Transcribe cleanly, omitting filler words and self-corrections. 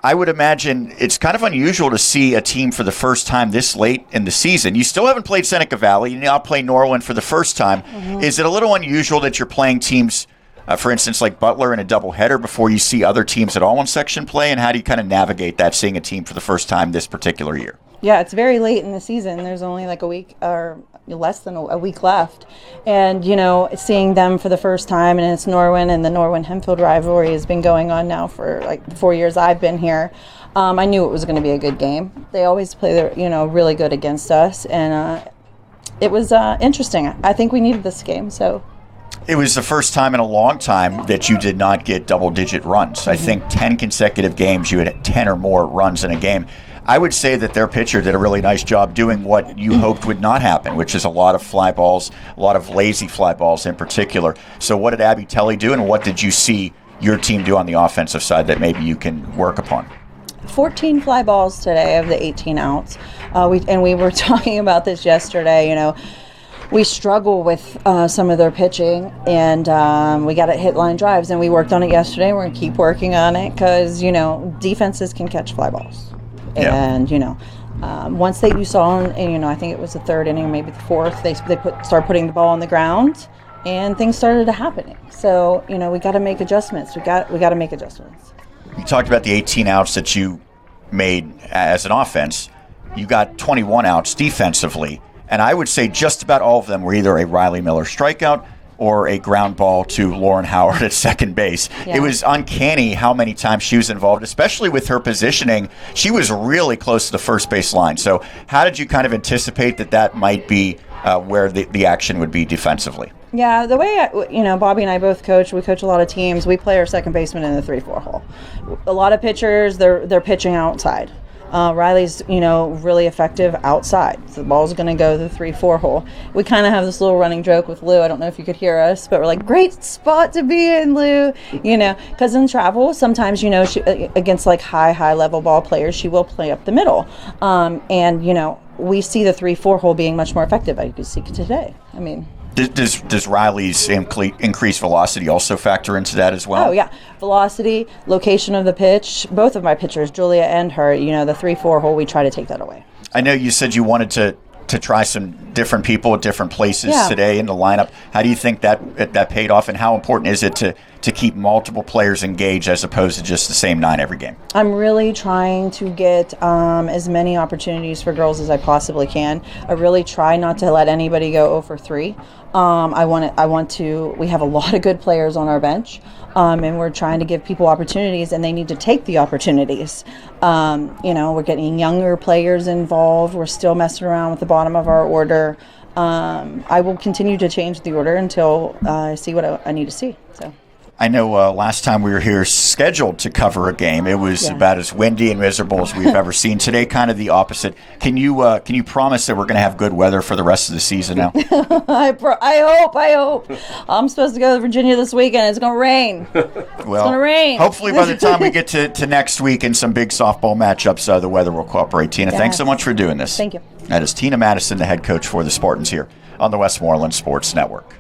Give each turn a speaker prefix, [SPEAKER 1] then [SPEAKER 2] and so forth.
[SPEAKER 1] I would imagine it's kind of unusual to see a team for the first time this late in the season. You still haven't played Seneca Valley. You now play Norwin for the first time. Mm-hmm. Is it a little unusual that you're playing teams, for instance, like Butler in a doubleheader before you see other teams at all in section play? And how do you kind of navigate that, seeing a team for the first time this particular year?
[SPEAKER 2] Yeah, it's very late in the season. There's only like a week or less than a week left. And, seeing them for the first time, and it's Norwin, and the Norwin-Hempfield rivalry has been going on now for like the 4 years I've been here. I knew it was going to be a good game. They always play, really good against us. And it was interesting. I think we needed this game, so...
[SPEAKER 1] It was the first time in a long time that you did not get double-digit runs. Mm-hmm. I think 10 consecutive games you had 10 or more runs in a game. I would say that their pitcher did a really nice job doing what you hoped would not happen, which is a lot of fly balls, a lot of lazy fly balls in particular. So what did Abby Telly do, and what did you see your team do on the offensive side that maybe you can work upon?
[SPEAKER 2] 14 fly balls today of the 18 outs. We were talking about this yesterday, we struggle with some of their pitching, and we got to hit line drives, and we worked on it yesterday. We're going to keep working on it because, defenses can catch fly balls.
[SPEAKER 1] Yeah.
[SPEAKER 2] And, once you saw, I think it was the third inning, maybe the fourth, they started putting the ball on the ground, and things started happening. So, we got to make adjustments. We got to make adjustments.
[SPEAKER 1] You talked about the 18 outs that you made as an offense. You got 21 outs defensively. And I would say just about all of them were either a Riley Miller strikeout or a ground ball to Lauren Howard at second base. Yeah. It was uncanny how many times she was involved, especially with her positioning. She was really close to the first base line. So how did you kind of anticipate that might be where the action would be defensively?
[SPEAKER 2] Yeah, the way, Bobby and I both coach, we coach a lot of teams. We play our second baseman in the 3-4 hole. A lot of pitchers, they're pitching outside. Riley's, really effective outside. So the ball's going to go to the 3-4 hole. We kind of have this little running joke with Lou. I don't know if you could hear us, but we're like, great spot to be in, Lou. Because in travel, sometimes, she, against like high level ball players, she will play up the middle. We see the 3-4 hole being much more effective. I could see today.
[SPEAKER 1] Does Riley's increased velocity also factor into that as well?
[SPEAKER 2] Oh, yeah. Velocity, location of the pitch. Both of my pitchers, Julia and her, the 3-4 hole, we try to take that away.
[SPEAKER 1] I know you said you wanted to try some different people at different places today in the lineup. How do you think that paid off, and how important is it to keep multiple players engaged as opposed to just the same 9 every game? I'm
[SPEAKER 2] really trying to get as many opportunities for girls as I possibly can. I really try not to let anybody go 0 for 3. We have a lot of good players on our bench, and we're trying to give people opportunities, and they need to take the opportunities. We're getting younger players involved. We're still messing around with the bottom of our order. I will continue to change the order until I see what I need to see. So.
[SPEAKER 1] I know last time we were here scheduled to cover a game, it was about as windy and miserable as we've ever seen. Today, kind of the opposite. Can you promise that we're going to have good weather for the rest of the season now?
[SPEAKER 2] I hope. I'm supposed to go to Virginia this weekend. It's going to rain.
[SPEAKER 1] Well,
[SPEAKER 2] it's going to rain.
[SPEAKER 1] Hopefully by the time we get to next week and some big softball matchups, the weather will cooperate. Tina, thanks so much for doing this.
[SPEAKER 2] Thank you.
[SPEAKER 1] That is Tina Madison, the head coach for the Spartans here on the Westmoreland Sports Network.